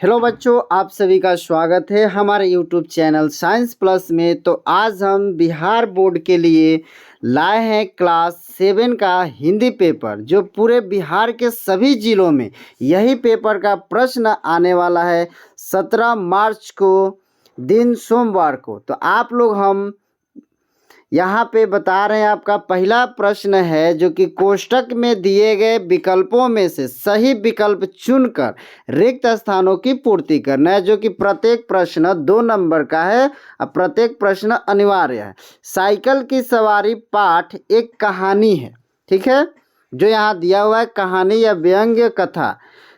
Hello बच्चों, आप सभी का स्वागत है हमारे यूट्यूब चैनल साइंस प्लस में। तो आज हम बिहार बोर्ड के लिए लाए हैं क्लास 7 का हिंदी पेपर, जो पूरे बिहार के सभी जिलों में यही पेपर का प्रश्न आने वाला है 17 मार्च को, दिन सोमवार को। तो आप लोग हम यहाँ पे बता रहे हैं, आपका पहला प्रश्न है जो कि कोष्टक में दिए गए विकल्पों में से सही विकल्प चुनकर रिक्त स्थानों की पूर्ति करना है, जो कि प्रत्येक प्रश्न 2 नंबर का है और प्रत्येक प्रश्न अनिवार्य है। साइकिल की सवारी पाठ एक कहानी है, ठीक है, जो यहाँ दिया हुआ है कहानी या व्यंग्य कथा,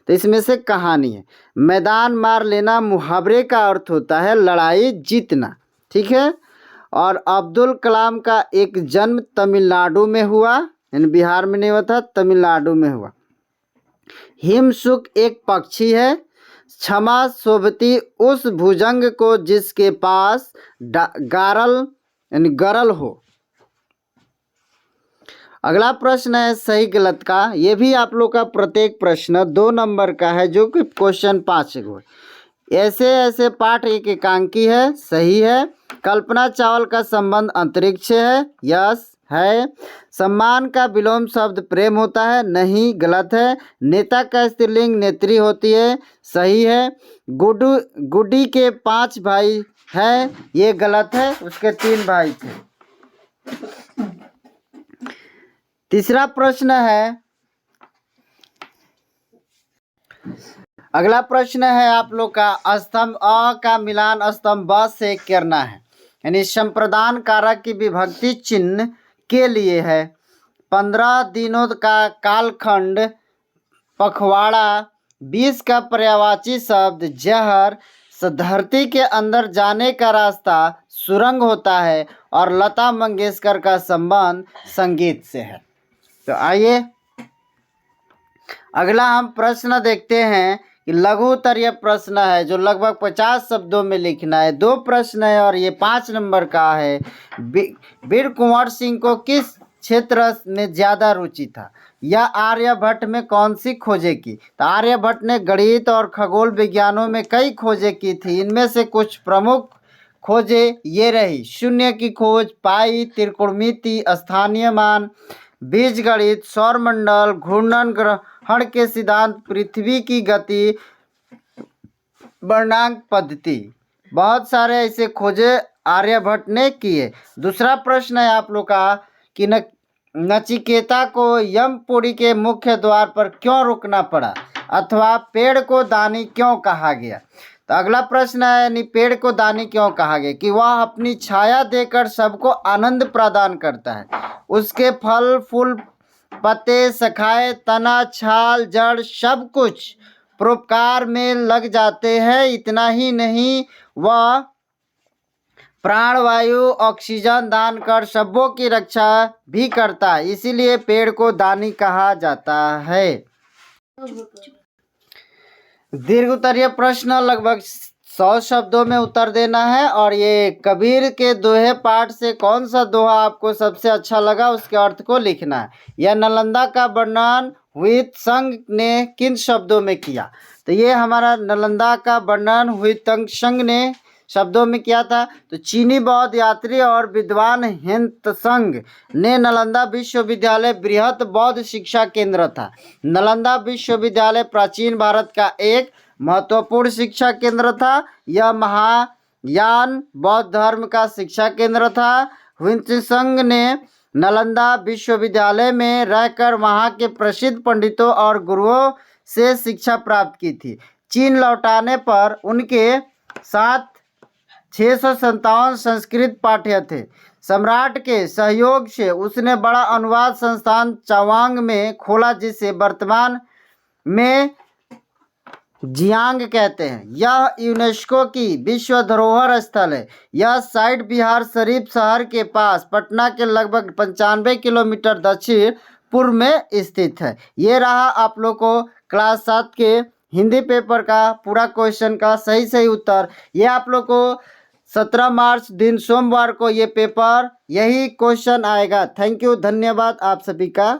तो इसमें से कहानी है। मैदान मार लेना मुहावरे का अर्थ होता है लड़ाई जीतना, ठीक है। और अब्दुल कलाम का एक जन्म तमिलनाडु में हुआ, यानी बिहार में नहीं हुआ था, तमिलनाडु में हुआ। हिमसुक एक पक्षी है। क्षमा शोभती उस भुजंग को जिसके पास गारल यानी गरल हो। अगला प्रश्न है सही गलत का। ये भी आप लोग का प्रत्येक प्रश्न 2 नंबर का है, जो कि क्वेश्चन 5 को। ऐसे ऐसे पाठ एक एकांकी है, सही है। कल्पना चावला का संबंध अंतरिक्ष है, यस है। सम्मान का विलोम शब्द प्रेम होता है, नहीं, गलत है। नेता का स्त्रीलिंग नेत्री होती है, सही है। गुड्डी के 5 भाई हैं, ये गलत है, उसके 3 भाई थे। तीसरा प्रश्न है, अगला प्रश्न है आप लोग का स्तंभ अ का मिलान स्तंभ ब से करना है, यानी संप्रदान कारक की विभक्ति चिन्ह के लिए है। 15 दिनों का कालखंड पखवाड़ा, 20 का पर्यायवाची शब्द जहर, धरती के अंदर जाने का रास्ता सुरंग होता है, और लता मंगेशकर का संबंध संगीत से है। तो आइए अगला हम प्रश्न देखते हैं कि लघु उत्तरीय प्रश्न है, जो लगभग 50 शब्दों में लिखना है। 2 प्रश्न है और ये 5 नंबर का है। वीर कुंवर सिंह को किस क्षेत्र में ज्यादा रुचि था? यह आर्यभट्ट में कौन सी खोजें की? तो आर्यभट्ट ने गणित और खगोल विज्ञानों में कई खोजें की थी। इनमें से कुछ प्रमुख खोजें ये रही: शून्य की खोज, पाई, त्रिकोणमिति, स्थानीय मान, बीजगणित, सौरमंडल, घूर्णन ग्रहण के सिद्धांत, पृथ्वी की गति, वर्णांक पद्धति। बहुत सारे ऐसे खोजे आर्यभट्ट ने किए। दूसरा प्रश्न है आप लोग का कि नचिकेता को यमपुरी के मुख्य द्वार पर क्यों रुकना पड़ा, अथवा पेड़ को दानी क्यों कहा गया? तो अगला प्रश्न है पेड़ को दानी क्यों कहा गया? कि वह अपनी छाया देकर सबको आनंद प्रदान करता है। उसके फल, फूल, पत्ते, शाखाएं, तना, छाल, जड़ सब कुछ परोपकार में लग जाते हैं। इतना ही नहीं, वह प्राणवायु ऑक्सीजन दान कर सबों की रक्षा भी करता है, इसीलिए पेड़ को दानी कहा जाता है। दीर्घ उत्तरीय प्रश्न लगभग 100 शब्दों में उत्तर देना है। और ये कबीर के दोहे पाठ से कौन सा दोहा आपको सबसे अच्छा लगा, उसके अर्थ को लिखना है। यह नालंदा का वर्णन हुइत्संग ने किन शब्दों में किया? तो ये हमारा नालंदा का वर्णन हुइत्संग ने शब्दों में किया था। तो चीनी बौद्ध यात्री और विद्वान हुइत्संग ने नालंदा विश्वविद्यालय बृहत बौद्ध शिक्षा केंद्र था। नालंदा विश्वविद्यालय प्राचीन भारत का एक महत्वपूर्ण शिक्षा केंद्र था। यह महायान बौद्ध धर्म का शिक्षा केंद्र था। हुइत्संग ने नालंदा विश्वविद्यालय में रहकर वहाँ के प्रसिद्ध पंडितों और गुरुओं से शिक्षा प्राप्त की थी। चीन लौटाने पर उनके साथ 657 संस्कृत पाठ्य थे। सम्राट के सहयोग से उसने बड़ा अनुवाद संस्थान चवांग में खोला, जिसे वर्तमान में जियांग कहते हैं। यह यूनेस्को की विश्व धरोहर स्थल है। यह साइट बिहार शरीफ शहर के पास पटना के लगभग 95 किलोमीटर दक्षिण पूर्व में स्थित है। ये रहा आप लोग को क्लास 7 के हिंदी पेपर का पूरा क्वेश्चन का सही उत्तर। ये आप लोग को 17 मार्च दिन सोमवार को ये पेपर यही क्वेश्चन आएगा। थैंक यू, धन्यवाद आप सभी का।